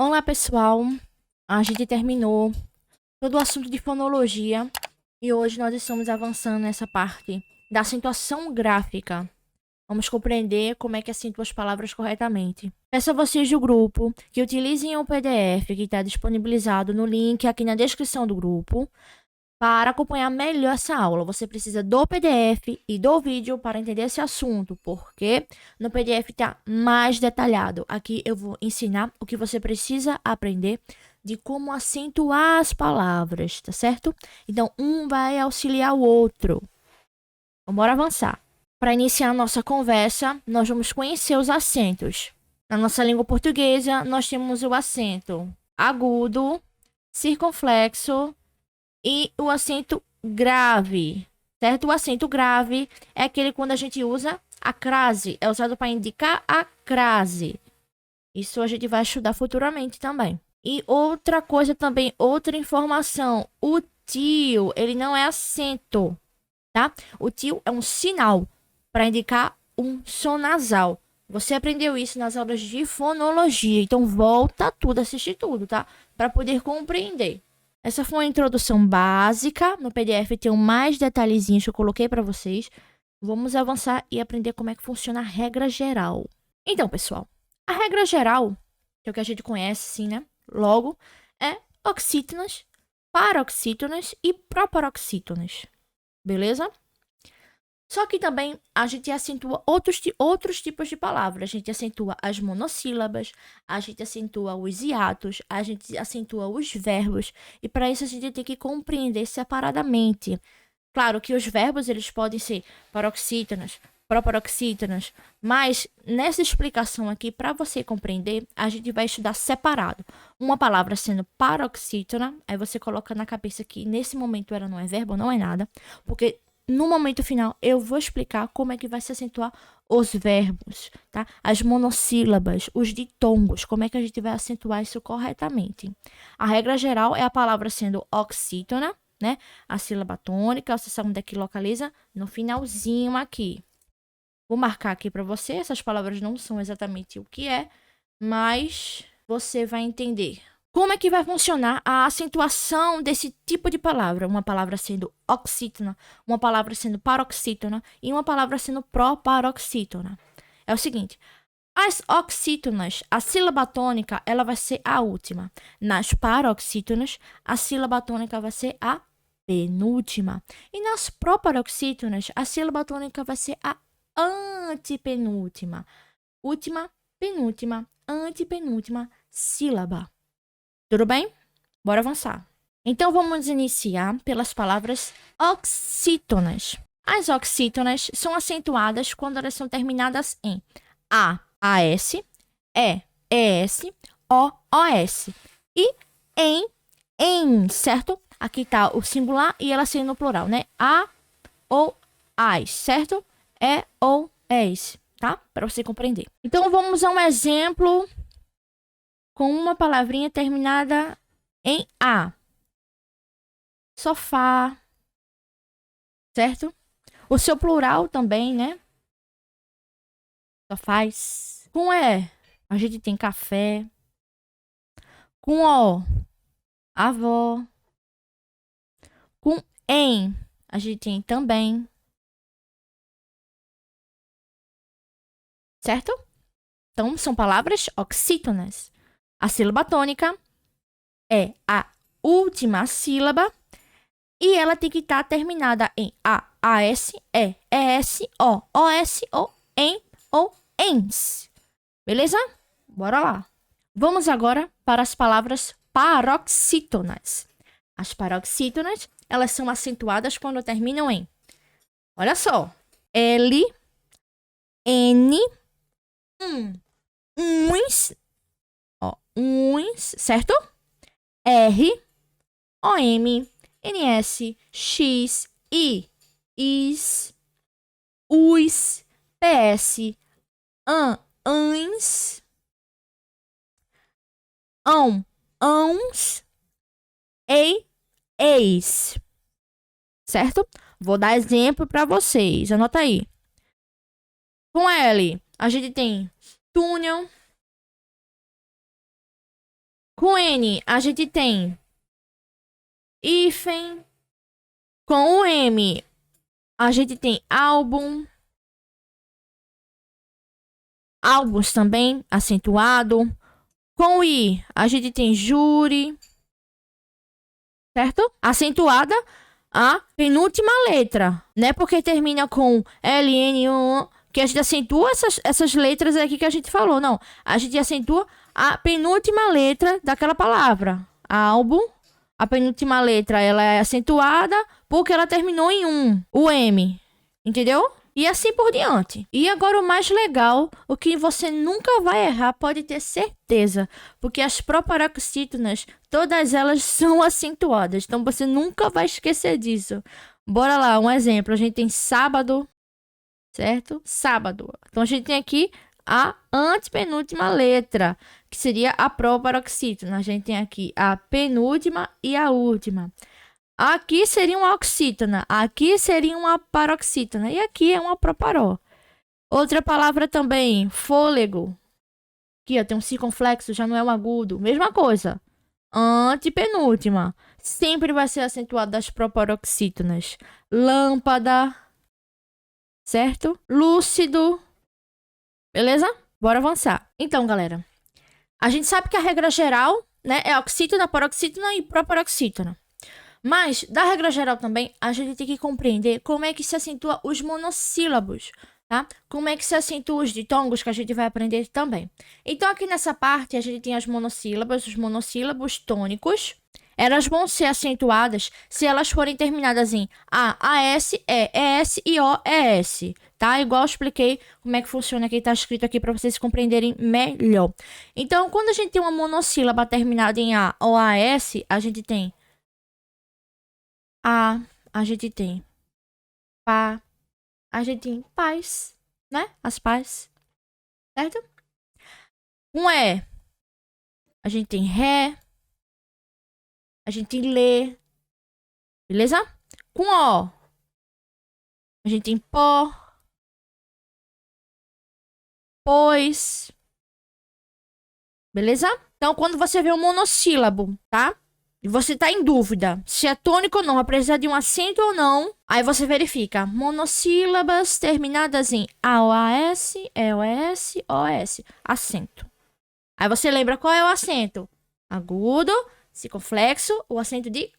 Olá, pessoal. A gente terminou todo o assunto de fonologia e hoje nós estamos avançando nessa parte da acentuação gráfica. Vamos compreender como é que acentua as palavras corretamente. Peço a vocês do grupo que utilizem o PDF que está disponibilizado no link aqui na descrição do grupo. Para acompanhar melhor essa aula, você precisa do PDF e do vídeo para entender esse assunto, porque no PDF está mais detalhado. Aqui eu vou ensinar o que você precisa aprender de como acentuar as palavras, tá certo? Então, um vai auxiliar o outro. Vamos avançar. Para iniciar a nossa conversa, nós vamos conhecer os acentos. Na nossa língua portuguesa, nós temos o acento agudo, circunflexo, e o acento grave, certo? O acento grave é aquele quando a gente usa a crase, é usado para indicar a crase. Isso a gente vai estudar futuramente também. E outra coisa também, outra informação, o tio, ele não é acento, tá? O tio é um sinal para indicar um som nasal. Você aprendeu isso nas aulas de fonologia, então volta tudo, assiste tudo, tá? Para poder compreender. Essa foi uma introdução básica. No PDF tem mais detalhezinhos que eu coloquei para vocês. Vamos avançar e aprender como é que funciona a regra geral. Então, pessoal, a regra geral, que é o que a gente conhece, sim, né? Logo, é oxítonas, paroxítonas e proparoxítonas. Beleza? Só que também a gente acentua outros tipos de palavras. A gente acentua as monossílabas, a gente acentua os hiatos, a gente acentua os verbos. E para isso a gente tem que compreender separadamente. Claro que os verbos eles podem ser paroxítonas, proparoxítonas, mas nessa explicação aqui, para você compreender, a gente vai estudar separado. Uma palavra sendo paroxítona, aí você coloca na cabeça que nesse momento ela não é verbo, não é nada, porque no momento final, eu vou explicar como é que vai se acentuar os verbos, tá? As monossílabas, os ditongos, como é que a gente vai acentuar isso corretamente. A regra geral é a palavra sendo oxítona, né? A sílaba tônica, você sabe onde é que localiza? No finalzinho aqui. Vou marcar aqui para você, essas palavras não são exatamente o que é, mas você vai entender. Como é que vai funcionar a acentuação desse tipo de palavra? Uma palavra sendo oxítona, uma palavra sendo paroxítona e uma palavra sendo proparoxítona. É o seguinte, as oxítonas, a sílaba tônica, ela vai ser a última. Nas paroxítonas, a sílaba tônica vai ser a penúltima. E nas proparoxítonas, a sílaba tônica vai ser a antepenúltima. Última, penúltima, antepenúltima sílaba. Tudo bem? Bora avançar. Então, vamos iniciar pelas palavras oxítonas. As oxítonas são acentuadas quando elas são terminadas em A, AS, E, ES, O, OS. E em, certo? Aqui tá o singular e ela sendo no plural, né? A ou AS, certo? E ou ES, tá? Para você compreender. Então, vamos a um exemplo com uma palavrinha terminada em A. Sofá, certo? O seu plural também, né? Sofás. Com E, a gente tem café. Com O, avó. Com em, a gente tem também. Certo? Então, são palavras oxítonas. A sílaba tônica é a última sílaba e ela tem que estar terminada em A, AS, E, ES, O, OS ou em ou ens. Beleza? Bora lá. Vamos agora para as palavras paroxítonas. As paroxítonas, elas são acentuadas quando terminam em, olha só, L, N, uns, certo? R, OM, NS, X, I, IS, US, PS, ANS, ANS, EIS. Certo? Vou dar exemplo para vocês. Anota aí. Com L, a gente tem túnel, Com N, a gente tem hífen. Com o M, a gente tem álbum. Álbuns também, acentuado. Com o I, a gente tem júri. Certo? Acentuada a penúltima letra. Não é porque termina com L, N, U, que a gente acentua essas letras aqui que a gente falou. Não. A gente acentua a penúltima letra daquela palavra. Álbum. A penúltima letra, ela é acentuada porque ela terminou em um. O M. Entendeu? E assim por diante. E agora o mais legal, o que você nunca vai errar, pode ter certeza. Porque as proparoxítonas, todas elas são acentuadas. Então você nunca vai esquecer disso. Bora lá, um exemplo. A gente tem sábado, certo? Sábado. Então a gente tem aqui a antepenúltima letra, que seria a proparoxítona. A gente tem aqui a penúltima e a última. Aqui seria uma oxítona, aqui seria uma paroxítona e aqui é uma proparó. Outra palavra também, fôlego. Aqui ó, tem um circunflexo, já não é um agudo. Mesma coisa. Antepenúltima. Sempre vai ser acentuado das proparoxítonas. Lâmpada. Certo? Lúcido. Beleza? Bora avançar. Então, galera. A gente sabe que a regra geral, né, é oxítona, paroxítona e proparoxítona. Mas, da regra geral também, a gente tem que compreender como é que se acentua os monossílabos, tá? Como é que se acentua os ditongos, que a gente vai aprender também. Então, aqui nessa parte, a gente tem as monossílabas, os monossílabos tônicos. Elas vão ser acentuadas se elas forem terminadas em A, AS, E, ES e O, ES, tá? Igual eu expliquei como é que funciona aqui, tá escrito aqui para vocês compreenderem melhor. Então, quando a gente tem uma monossílaba terminada em A ou AS, a gente tem a gente tem pá, a gente tem paz, né? As paz, certo? Com E, a gente tem ré, a gente tem lê, beleza? Com O, a gente tem pó, pois, beleza? Então, quando você vê um monossílabo, tá? E você tá em dúvida se é tônico ou não, vai precisar de um acento ou não. Aí você verifica monossílabas terminadas em AOAS, EOS, OS. Acento. Aí você lembra qual é o acento? Agudo, circunflexo, o acento de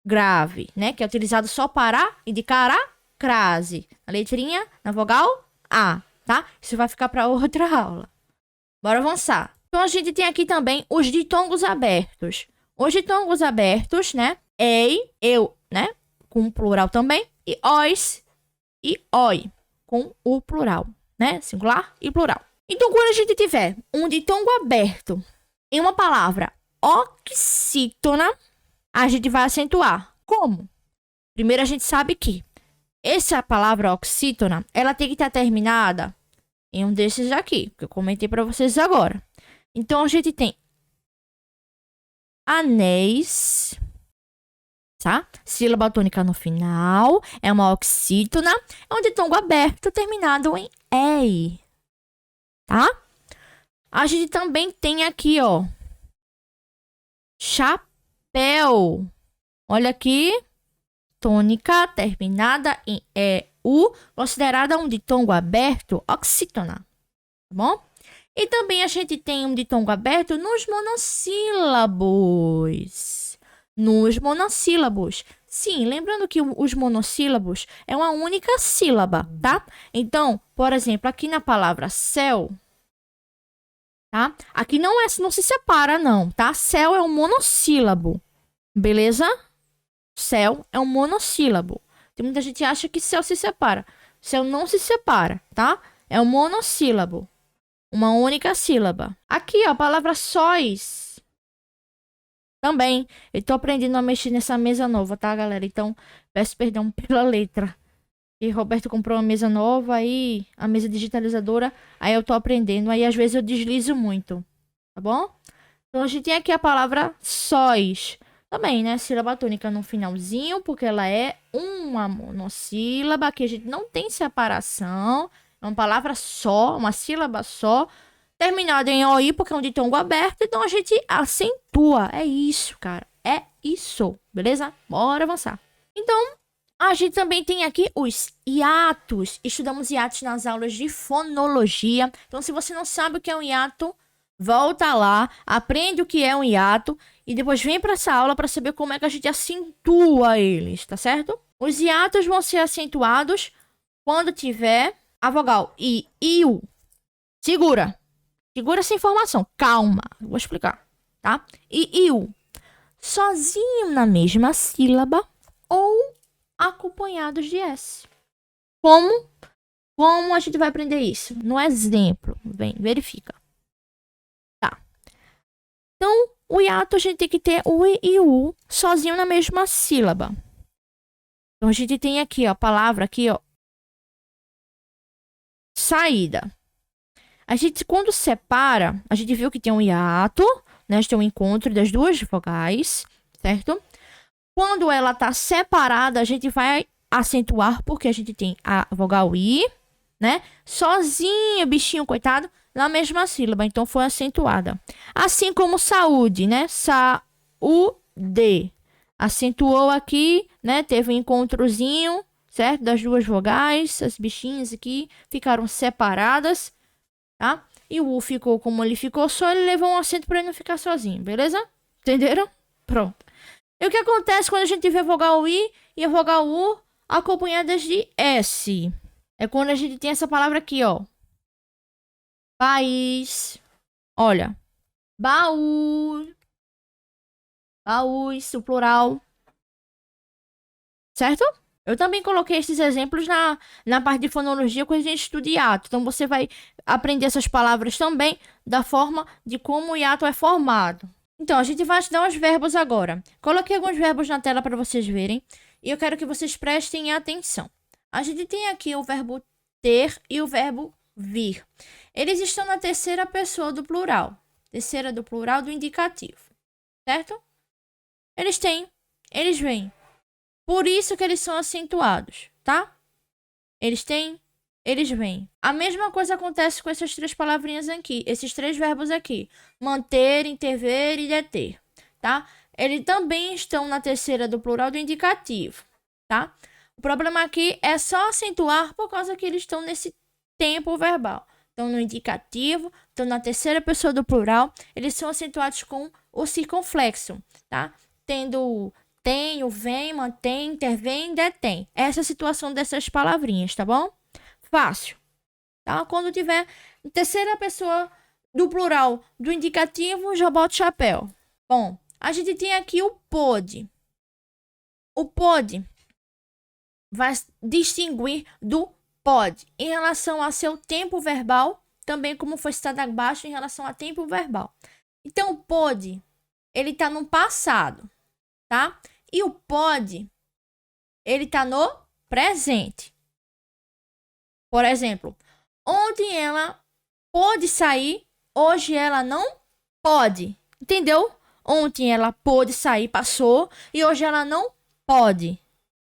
grave, né? Que é utilizado só para indicar a crase. A letrinha na vogal A, tá? Isso vai ficar para outra aula. Bora avançar. Então a gente tem aqui também os ditongos abertos. Os ditongos abertos, né? Ei, eu, né? Com plural também. E os e oi, com o plural, né? Singular e plural. Então, quando a gente tiver um ditongo aberto em uma palavra oxítona, a gente vai acentuar. Como? Primeiro, a gente sabe que essa palavra oxítona, ela tem que estar terminada em um desses aqui, que eu comentei para vocês agora. Então, a gente tem anéis, tá? Sílaba tônica no final, é uma oxítona, é um ditongo aberto terminado em ei, tá? A gente também tem aqui, ó, chapéu. Olha aqui, tônica terminada em EU, considerada um ditongo aberto, oxítona, tá bom? E também a gente tem um ditongo aberto nos monossílabos. Nos monossílabos. Sim, lembrando que os monossílabos é uma única sílaba, tá? Então, por exemplo, aqui na palavra céu, tá? Aqui não se separa não, tá? Céu é um monossílabo, beleza? Céu é um monossílabo. Tem muita gente que acha que céu se separa. Céu não se separa, tá? É um monossílabo. Uma única sílaba. Aqui, ó, a palavra sóis. Também. Eu tô aprendendo a mexer nessa mesa nova, tá, galera? Então, peço perdão pela letra. E Roberto comprou uma mesa nova, aí a mesa digitalizadora, aí eu tô aprendendo, aí às vezes eu deslizo muito, tá bom? Então, a gente tem aqui a palavra sóis. Também, né? Sílaba tônica no finalzinho, porque ela é uma monossílaba, que a gente não tem separação. É uma palavra só, uma sílaba só. terminado em OI, porque é um ditongo aberto, então a gente acentua. É isso, cara. É isso, beleza? Bora avançar. Então, a gente também tem aqui os hiatos. Estudamos hiatos nas aulas de fonologia. Então, se você não sabe o que é um hiato, volta lá, aprende o que é um hiato e depois vem para essa aula para saber como é que a gente acentua eles, tá certo? Os hiatos vão ser acentuados quando tiver a vogal I, IU. Segura essa informação, calma, vou explicar, tá? I, IU, sozinho na mesma sílaba ou acompanhados de S. Como a gente vai aprender isso? No exemplo, vem, verifica. Tá. Então, o hiato a gente tem que ter o I e o U sozinho na mesma sílaba. Então, a gente tem aqui, ó, a palavra aqui, ó, saída. A gente, quando separa, a gente viu que tem um hiato, né? A gente tem um encontro das duas vogais, certo? Quando ela tá separada, a gente vai acentuar, porque a gente tem a vogal I, né? Sozinha, bichinho, coitado, na mesma sílaba. Então, foi acentuada. Assim como saúde, né? Saúde. Acentuou aqui, né? Teve um encontrozinho, certo? Das duas vogais. As bichinhas aqui ficaram separadas, tá? E o U ficou como ele ficou, só ele levou um acento para ele não ficar sozinho, beleza? Entenderam? Pronto. E o que acontece quando a gente vê a vogal I e a vogal U acompanhadas de S? É quando a gente tem essa palavra aqui, ó. País. Olha. Baú. Baús, o plural. Certo? Eu também coloquei esses exemplos na parte de fonologia quando a gente estuda hiato. Então, você vai aprender essas palavras também da forma de como o hiato é formado. Então, a gente vai estudar os verbos agora. Coloquei alguns verbos na tela para vocês verem. E eu quero que vocês prestem atenção. A gente tem aqui o verbo ter e o verbo vir. Eles estão na terceira pessoa do plural. Terceira do plural do indicativo. Certo? Eles têm, eles vêm. Por isso que eles são acentuados, tá? Eles têm, eles vêm. A mesma coisa acontece com essas três palavrinhas aqui, esses três verbos aqui. Manter, interver e deter, tá? Eles também estão na terceira do plural do indicativo, tá? O problema aqui é só acentuar por causa que eles estão nesse tempo verbal. Estão no indicativo, estão na terceira pessoa do plural. Eles são acentuados com o circunflexo, tá? Tendo tem, o vem, mantém, intervém, detém. Essa é a situação dessas palavrinhas, tá bom? Fácil, tá? Quando tiver terceira pessoa do plural do indicativo, já bota o chapéu. Bom, a gente tem aqui o pode. O pode vai distinguir do pode em relação a seu tempo verbal, também como foi citado abaixo em relação a tempo verbal. Então, o pode, ele tá no passado, tá? E o pode, ele tá no presente. Por exemplo, ontem ela pôde sair, hoje ela não pode. Entendeu? Ontem ela pôde sair, passou, e hoje ela não pode.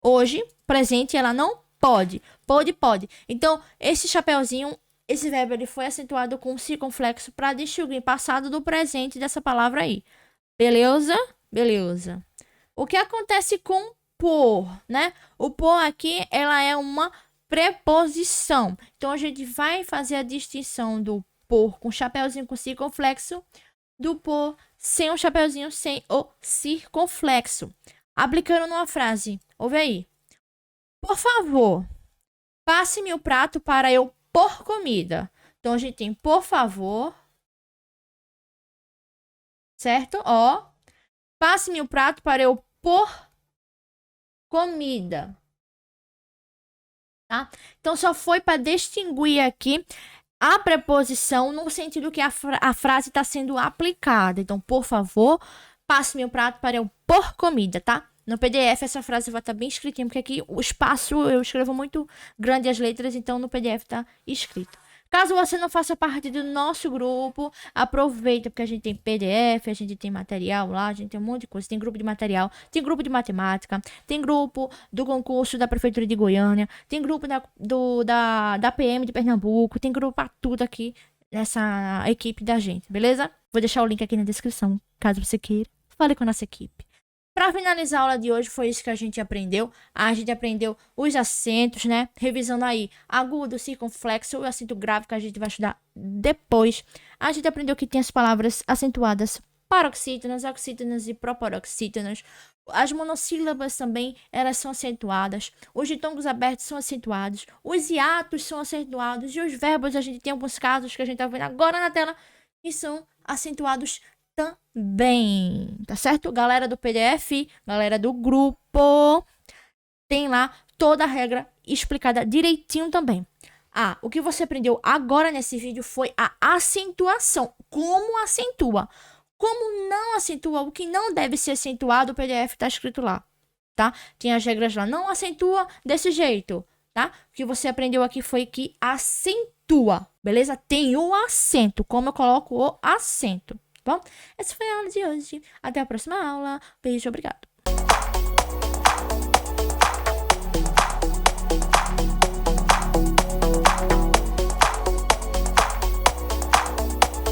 Hoje, presente, ela não pode. Pode. Então, esse chapeuzinho, esse verbo, ele foi acentuado com circunflexo para distinguir passado do presente dessa palavra aí. Beleza? Beleza. O que acontece com por, né? O por aqui, ela é uma preposição. Então, a gente vai fazer a distinção do por com chapeuzinho com circunflexo, do por sem o chapeuzinho, sem o circunflexo. Aplicando numa frase. Ouve aí. Por favor, passe-me o prato para eu pôr comida. Então, a gente tem por favor. Certo? Ó. Passe-me o prato para eu pôr comida. Tá? Então, só foi para distinguir aqui a preposição no sentido que a frase está sendo aplicada. Então, por favor, passe-me o prato para eu pôr comida, tá? No PDF, essa frase vai estar bem escritinha, porque aqui o espaço eu escrevo muito grande as letras, então no PDF está escrito. Caso você não faça parte do nosso grupo, aproveita, porque a gente tem PDF, a gente tem material lá, a gente tem um monte de coisa. Tem grupo de material, tem grupo de matemática, tem grupo do concurso da Prefeitura de Goiânia, tem grupo da PM de Pernambuco, tem grupo para tudo aqui nessa equipe da gente, beleza? Vou deixar o link aqui na descrição, caso você queira. Fale com a nossa equipe. Para finalizar a aula de hoje, foi isso que a gente aprendeu. A gente aprendeu os acentos, né? Revisando aí, agudo, circunflexo, o acento grave que a gente vai estudar depois. A gente aprendeu que tem as palavras acentuadas paroxítonas, oxítonas e proparoxítonas. As monossílabas também, elas são acentuadas. Os ditongos abertos são acentuados. Os hiatos são acentuados. E os verbos, a gente tem alguns casos que a gente tá vendo agora na tela, que são acentuados também, tá certo? Galera do PDF, galera do grupo, tem lá toda a regra explicada direitinho também. O que você aprendeu agora nesse vídeo foi a acentuação. Como acentua? Como não acentua? O que não deve ser acentuado, o PDF tá escrito lá, tá? Tem as regras lá. Não acentua desse jeito, tá? O que você aprendeu aqui foi que acentua, beleza? Tem o acento, como eu coloco o acento. Bom, essa foi a aula de hoje. Até a próxima aula. Beijo, obrigado.